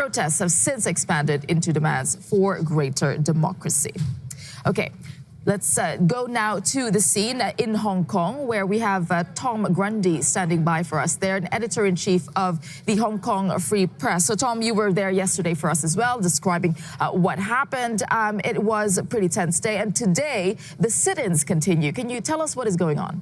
Protests have since expanded into demands for greater democracy. Okay, let's go now to the scene in Hong Kong, where we have Tom Grundy standing by for us. They're an editor-in-chief of the Hong Kong Free Press. So, Tom, you were there yesterday for us as well, describing what happened. It was a pretty tense day, and today the sit-ins continue. Can you tell us what is going on?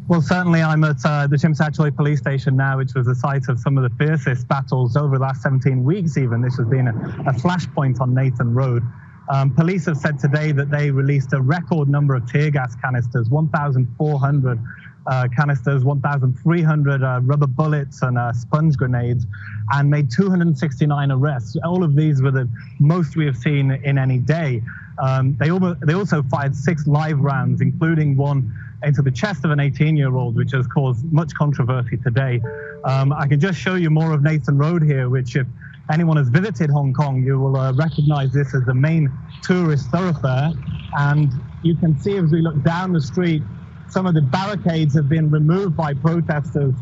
Well, certainly I'm at the Tsim Sha Tsui police station now, which was the site of some of the fiercest battles over the last 17 weeks even. This has been a flashpoint on Nathan Road. Police have said today that they released a record number of tear gas canisters, 1,400 canisters, 1,300 rubber bullets and sponge grenades, and made 269 arrests. All of these were the most we have seen in any day. They also fired 6 live rounds, including one into the chest of an 18-year-old, which has caused much controversy today. I can just show you more of Nathan Road here, which if anyone has visited Hong Kong, you will recognize this as the main tourist thoroughfare. And you can see as we look down the street, some of the barricades have been removed by protesters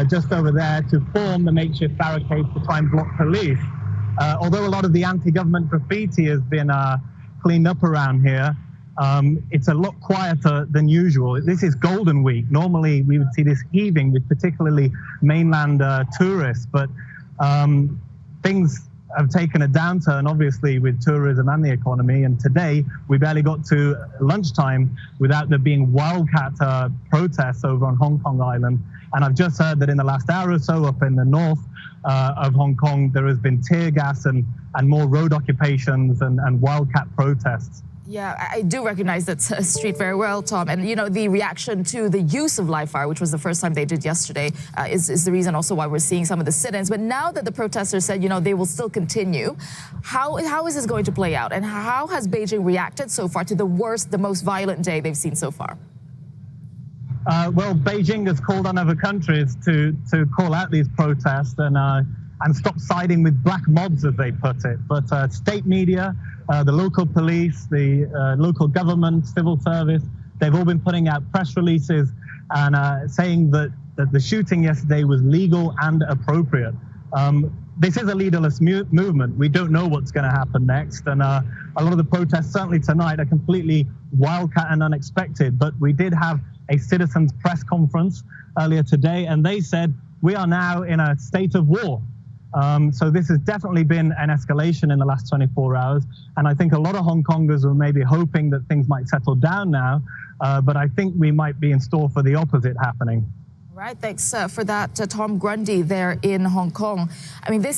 just over there to form the makeshift barricades to try and block police. Although a lot of the anti-government graffiti has been cleaned up around here, it's a lot quieter than usual. This is Golden Week. Normally we would see this heaving with particularly mainland tourists, but things have taken a downturn, obviously, with tourism and the economy. And today we barely got to lunchtime without there being wildcat protests over on Hong Kong Island. And I've just heard that in the last hour or so up in the north of Hong Kong, there has been tear gas and more road occupations and wildcat protests. Yeah, I do recognize that street very well, Tom. And, you know, the reaction to the use of live fire, which was the first time they did yesterday, is the reason also why we're seeing some of the sit-ins. But now that the protesters said, you know, they will still continue, how is this going to play out? And how has Beijing reacted so far to the most violent day they've seen so far? Well, Beijing has called on other countries to call out these protests and stop siding with black mobs, as they put it. But state media, the local police, the local government, civil service, they've all been putting out press releases and saying that the shooting yesterday was legal and appropriate. This is a leaderless movement. We don't know what's going to happen next. And a lot of the protests, certainly tonight, are completely wildcat and unexpected. But we did have a citizens' press conference earlier today, and they said, we are now in a state of war. So this has definitely been an escalation in the last 24 hours. And I think a lot of Hong Kongers were maybe hoping that things might settle down now. But I think we might be in store for the opposite happening. Right. Thanks for that, Tom Grundy there in Hong Kong. I mean, this